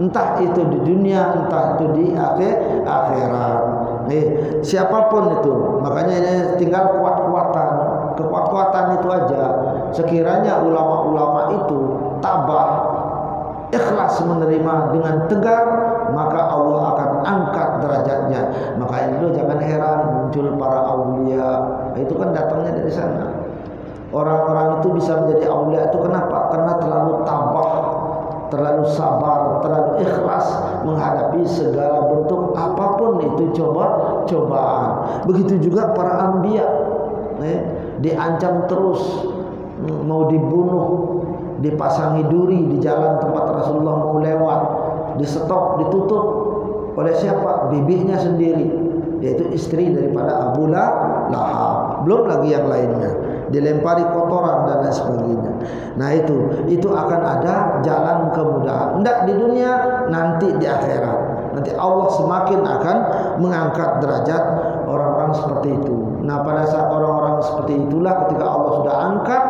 entah itu di dunia, entah itu di akhirat. Siapapun itu, makanya ini tinggal kekuatan itu aja. Sekiranya ulama-ulama itu tabah, ikhlas menerima dengan tegar, maka Allah akan angkat derajatnya. Maka itu jangan heran muncul para aulia. Itu kan datangnya dari sana. Orang-orang itu bisa menjadi aulia itu kenapa? Karena terlalu tabah, terlalu sabar, terlalu ikhlas menghadapi segala bentuk apapun itu cobaan. Begitu juga para anbiya, diancam terus, mau dibunuh, dipasangi duri di jalan tempat Rasulullah mau lewat, di stop, ditutup oleh siapa? Bibinya sendiri, yaitu istri daripada Abu Lahab. Belum lagi yang lainnya, dilempari kotoran dan lain sebagainya. Nah itu akan ada jalan kemudahan. Tidak di dunia, nanti di akhirat. Nanti Allah semakin akan mengangkat derajat orang-orang seperti itu. Nah pada saat orang-orang seperti itulah, ketika Allah sudah angkat,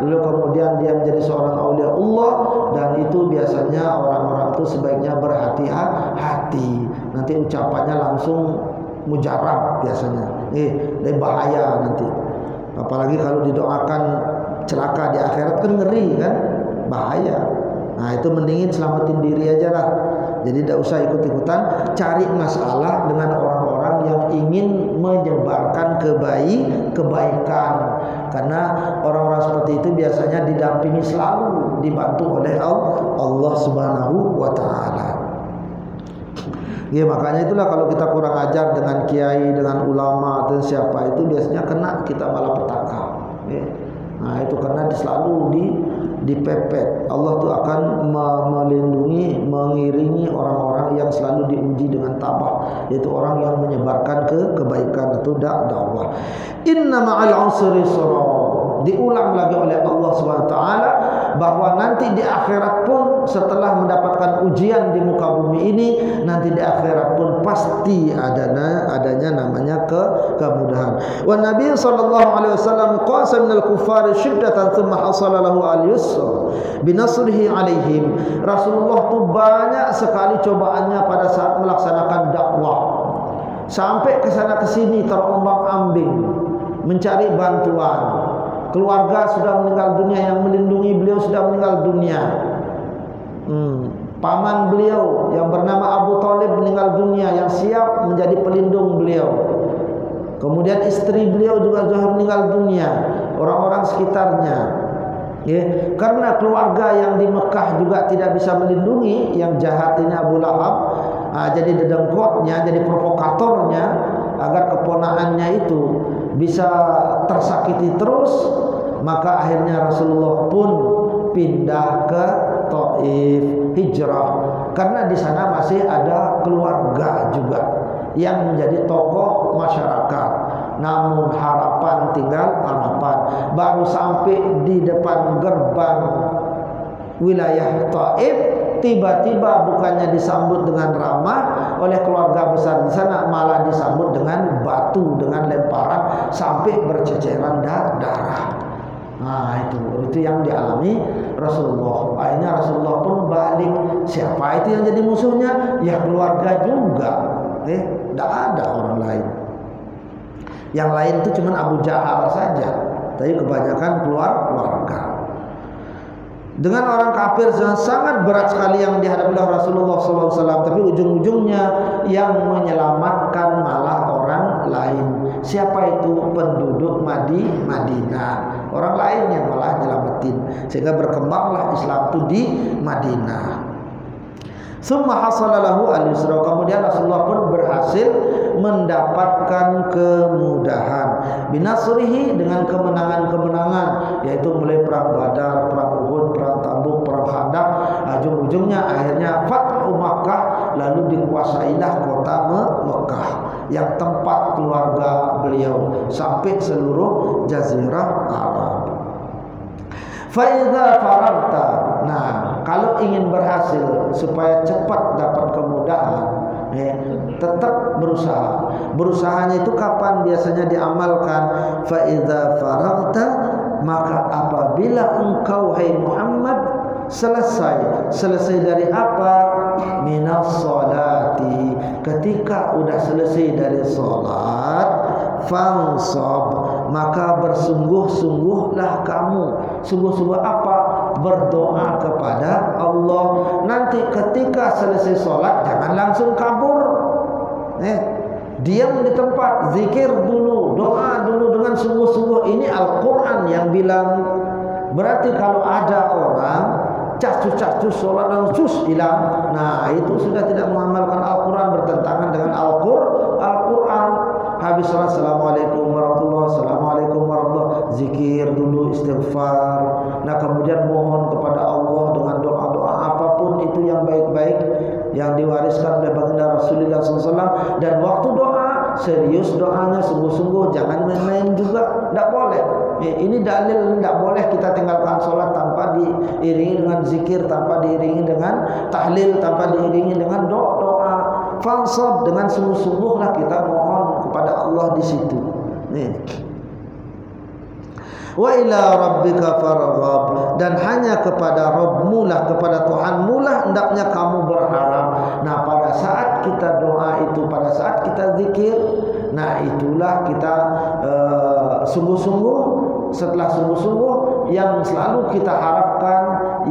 lalu kemudian dia menjadi seorang aulia Allah, dan itu biasanya orang-orang itu sebaiknya berhati-hati. Nanti ucapannya langsung mujarab biasanya. Dan bahaya nanti. Apalagi kalau didoakan celaka di akhirat kan ngeri kan, bahaya. Nah itu mendingin selamatin diri aja lah. Jadi tidak usah ikut-ikutan cari masalah dengan orang-orang yang ingin menyebarkan kebaikan. Karena orang-orang seperti itu biasanya didampingi selalu, dibantu oleh Allah Subhanahu wa taala. Ya makanya itulah kalau kita kurang ajar dengan kiai, dengan ulama atau siapa itu biasanya kena kita malapetaka. Ya. Nah itu karena selalu dipepet. Allah tuh akan melindungi, mengiringi orang-orang yang selalu diuji dengan tabah, yaitu orang yang menyebarkan kebaikan atau dakwah. Inna ma'al usri yusra. Diulang lagi oleh Allah SWT bahwa nanti di akhirat pun setelah mendapatkan ujian di muka bumi ini, nanti di akhirat pun pasti adanya namanya kemudahan. Wa Nabi sallallahu alaihi wasallam qasa minal kuffari syiddatan thumma hasala lahu al-yusr binasrihi alaihim. Rasulullah tuh banyak sekali cobaannya pada saat melaksanakan dakwah. Sampai ke sana ke sini terombang-ambing. mencari bantuan. Keluarga sudah meninggal dunia, yang melindungi beliau sudah meninggal dunia. Paman beliau yang bernama Abu Thalib meninggal dunia, yang siap menjadi pelindung beliau. Kemudian istri beliau juga sudah meninggal dunia, orang-orang sekitarnya. Ya, karena keluarga yang di Mekah juga tidak bisa melindungi, yang jahat ini Abu Lahab, jadi dedengkotnya, jadi provokatornya agar keponakannya itu bisa tersakiti terus. Maka akhirnya Rasulullah pun pindah ke Taif, hijrah, karena di sana masih ada keluarga juga yang menjadi tokoh masyarakat. Namun harapan tinggal harapan. Baru sampai di depan gerbang wilayah Taif, tiba-tiba bukannya disambut dengan ramah oleh keluarga besar di sana, malah disambut dengan batu, dengan lemparan sampai berceceran darah. Nah, itu yang dialami Rasulullah. Akhirnya Rasulullah pun balik. Siapa itu yang jadi musuhnya? Ya keluarga juga. Tidak ada orang lain. Yang lain itu cuma Abu Jahal saja, tapi kebanyakan keluarga. Dengan orang kafir sangat berat sekali yang dihadapi oleh Rasulullah SAW, tapi ujung-ujungnya yang menyelamatkan malah orang lain. Siapa itu? Penduduk Madinah. Orang lain yang malah nyelamatin, sehingga berkembanglah Islam itu di Madinah. Summa hasalalahu al-yusra. Kemudian Rasulullah pun berhasil mendapatkan kemudahan binasrihi, dengan kemenangan-kemenangan, yaitu mulai perang Badar, perang Uhud, perang Tabuk, perang Khandaq. Ujung-ujungnya akhirnya Fathu Makkah, lalu dikuasailah kota Mekah yang tempat keluarga beliau sampai seluruh jazirah Arab. Fa idza faragta. Nah, kalau ingin berhasil supaya cepat dapat kemudahan, tetap berusaha. Berusahanya itu kapan biasanya diamalkan? Fa idza faragta, maka apabila engkau hai Muhammad selesai dari apa? Minas salati, ketika udah selesai dari salat, fansab, maka bersungguh-sungguhlah kamu. Sungguh-sungguh apa? Berdoa kepada Allah. Nanti ketika selesai sholat jangan langsung kabur, diam di tempat, zikir dulu, doa dulu dengan sungguh-sungguh. Ini Al-Quran yang bilang. Berarti kalau ada orang cacus-cacus sholat langsung hilang, nah itu sudah tidak mengamalkan Al-Quran, bertentangan dengan Al-Quran. Habis sholat, assalamualaikum warahmatullahi wabarakatuh, assalamualaikum warahmatullahi, zikir dulu, istighfar. Nah kemudian mohon kepada Allah dengan doa-doa apapun itu yang baik-baik yang diwariskan oleh baginda Rasulullah SAW. Dan waktu doa serius, doanya sungguh-sungguh, jangan main-main juga, tidak boleh. Ini dalil tidak boleh kita tinggalkan sholat tanpa diiringi dengan zikir, tanpa diiringi dengan tahlil, tanpa diiringi dengan doa. Fansab, dengan sungguh-sungguhlah kita mohon kepada Allah di situ. Wa ila rabbika farghab, dan hanya kepada Rabbmu lah, kepada Tuhanmu lah hendaknya kamu berharap. Nah pada saat kita doa itu, pada saat kita zikir, nah itulah kita sungguh-sungguh. Setelah sungguh-sungguh, yang selalu kita harapkan,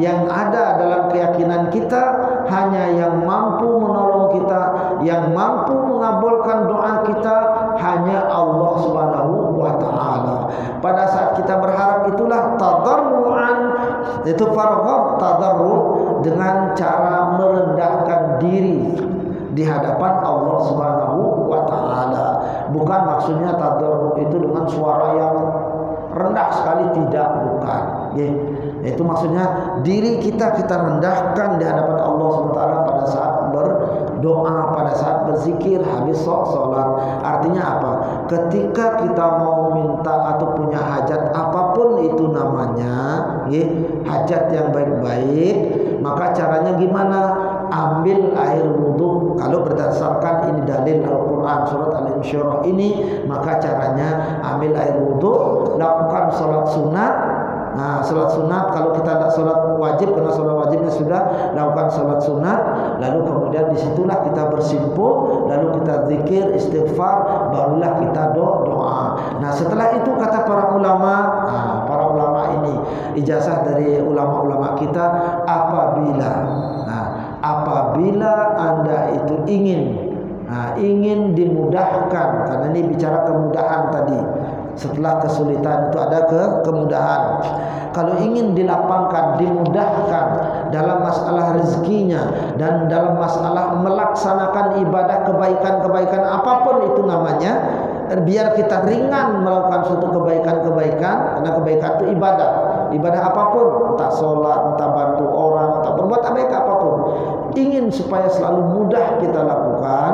yang ada dalam keyakinan kita, hanya yang mampu menolong kita, yang mampu mengabulkan doa kita, hanya Allah Subhanahu wa ta'ala. Pada saat kita berharap itulah tadarruan, itu farghab, tadarru, dengan cara merendahkan diri di hadapan Allah Subhanahu wa ta'ala. Bukan maksudnya tadarru itu dengan suara yang rendah sekali, tidak, bukan. Itu maksudnya diri kita rendahkan di hadapan Allah SWT pada saat berdoa, pada saat berzikir, habis sholat. Artinya apa? Ketika kita mau minta atau punya hajat apapun itu namanya, hajat yang baik-baik, maka caranya gimana? Ambil air wudhu. Kalau berdasarkan ini dalil Al-Quran surat Al-Insyirah ini, maka caranya ambil air wudhu, lakukan sholat sunat, Nah, salat sunat kalau kita tidak salat wajib, karena salat wajibnya sudah lakukan salat sunat, lalu kemudian disitulah kita bersimpuh, lalu kita zikir, istighfar, barulah kita doa. Nah, setelah itu kata para ulama, para ulama ini ijazah dari ulama-ulama kita, apabila Anda itu ingin dimudahkan, karena ini bicara kemudahan tadi. Setelah kesulitan itu ada kemudahan. Kalau ingin dilapangkan, dimudahkan dalam masalah rezekinya dan dalam masalah melaksanakan ibadah kebaikan-kebaikan apapun itu namanya, biar kita ringan melakukan suatu kebaikan-kebaikan, karena kebaikan itu ibadah apapun, entah sholat, entah bantu orang, entah berbuat baik apapun, ingin supaya selalu mudah kita lakukan,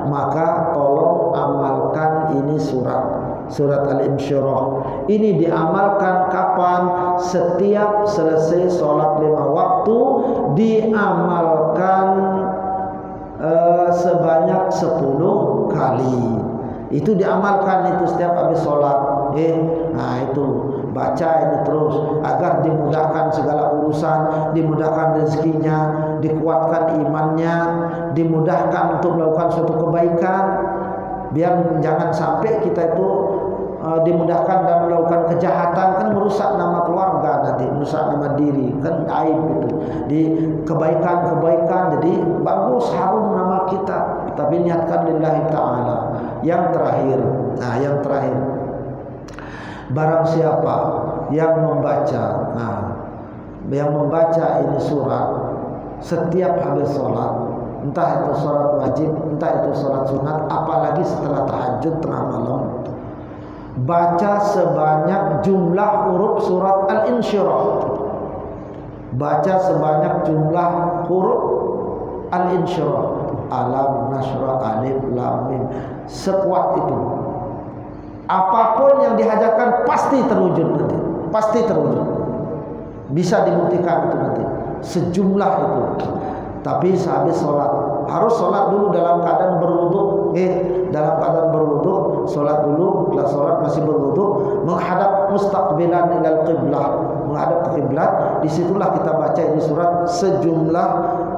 maka tolong amalkan ini surat Al-Insyirah. Ini diamalkan kapan? Setiap selesai sholat 5 waktu, diamalkan sebanyak 10 kali. Itu diamalkan itu setiap habis sholat. Nah itu baca ini terus agar dimudahkan segala urusan, dimudahkan rezekinya, dikuatkan imannya, dimudahkan untuk melakukan suatu kebaikan. Biar jangan sampai kita itu dimudahkan dan melakukan kejahatan, kan merusak nama keluarga, nanti merusak nama diri, kan aib itu. Di kebaikan jadi bagus, harum nama kita, tapi niatkan lillahi ta'ala. Yang terakhir, barang siapa yang membaca ini surat setiap habis sholat, entah itu sholat wajib, entah itu sholat sunat, apalagi setelah tahajud tengah malam, baca sebanyak jumlah huruf surat Al-Insyirah. Baca sebanyak jumlah huruf Al-Insyirah. Alam nasrah, alif, lam, mim. Sekuat itu. Apapun yang dihajarkan pasti terwujud nanti. Pasti terwujud. Bisa dibuktikan itu nanti. Sejumlah itu. Tapi sehabis sholat, harus sholat dulu dalam keadaan berwudu. Dalam keadaan berwudu, sholat dulu. Setelah sholat masih berwudu, menghadap mustaqbilan ilal qiblah, menghadap ke kiblat. Disitulah kita baca ini surat sejumlah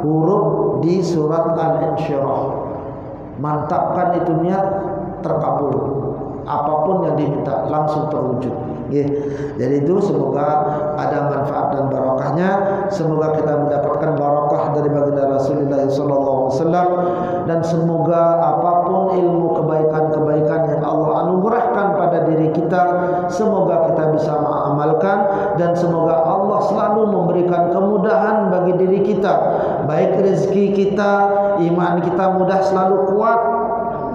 huruf di surat Al-Insyirah. Mantapkan itu niat, terkabul. Apapun yang diminta langsung terwujud. Jadi itu semoga ada manfaat dan barokahnya. Semoga kita mendapatkan barokah dari baginda Rasulullah SAW, dan semoga apapun ilmu kebaikan-kebaikan yang Allah anugerahkan pada diri kita, semoga kita bisa mengamalkan, dan semoga Allah selalu memberikan kemudahan bagi diri kita, baik rezeki kita, iman kita mudah selalu kuat,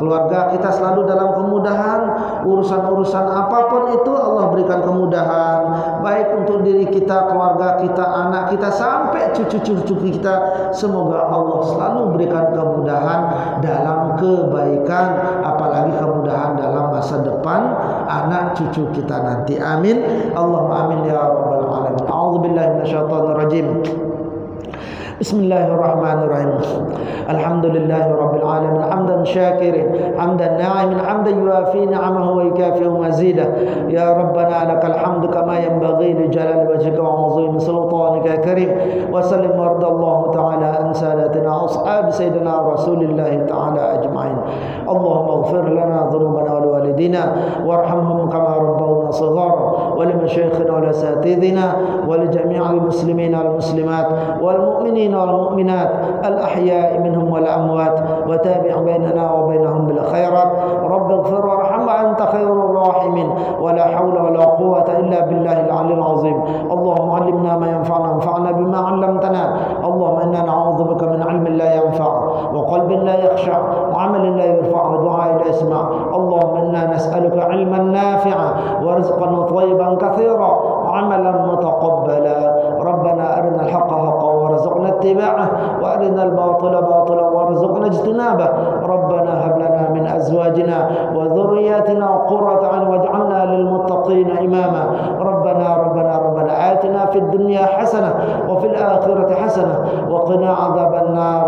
keluarga kita selalu dalam kemudahan, urusan-urusan apapun itu Allah berikan kemudahan, baik untuk diri kita, keluarga kita, anak kita, sampai cucu-cucu kita. Semoga Allah selalu berikan kemudahan dalam kebaikan, apalagi kemudahan dalam masa depan anak cucu kita nanti. Amin. Allahumma amin ya rabbal alamin. A'udzubillahi minasyaitonir rajim. Bismillahirrahmanirrahim. Alhamdulillahi rabbil alamin, hamdan syakirin, hamdan na'imin, hamdan yuafi ni'amahu wa yukafi mazidah. Ya rabbana lakal hamdu kama yanbaghi li jalali wajhika wa 'azimi sultanika karim. Wa sallim wardallahu ta'ala an sadatina ashab sayyidina rasulillah ta'ala ajma'in. Allahumma ighfir lana dhunubana wa liwalidina warhamhum kama rabbawna shighara, wa limashayikhina wa asatidina wa li jami'il muslimina wal muslimat wal mu'minina والمؤمنات الأحياء منهم والأموات وتابع بيننا وبينهم بالخيرات. رب اغفر وارحم وأنت خير الراحمين. ولا حول ولا قوة إلا بالله العلي العظيم. اللهم علمنا ما ينفعنا وانفعنا بما علمتنا. اللهم إنا نعوذ بك من علم لا ينفع وقلب لا يخشع وعمل لا يرفع ودعاء لا يسمع. اللهم إنا نسألك علما نافعا ورزقا طيبا كثيرا وعملا متقبلا. ربنا أرنا الحق حقا وارزقنا اتباعه وأرنا الباطل باطلا وارزقنا اجتنابه. ربنا هب لنا من أزواجنا وذرياتنا قرة أعين واجعلنا للمتقين إماما. ربنا آتنا في الدنيا حسنة وفي الآخرة حسنة وقنا عذاب النار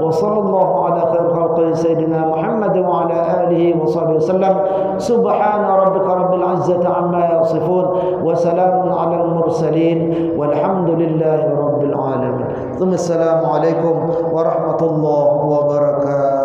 وصلى الله على خير خلقه سيدنا محمد وعلى آله alihi wasallam. Subhana rabbika rabbil izzati amma yasifun wa salamun alal mursalin walhamdulillahi rabbil alamin. Assalamualaikum warahmatullahi wabarakatuh.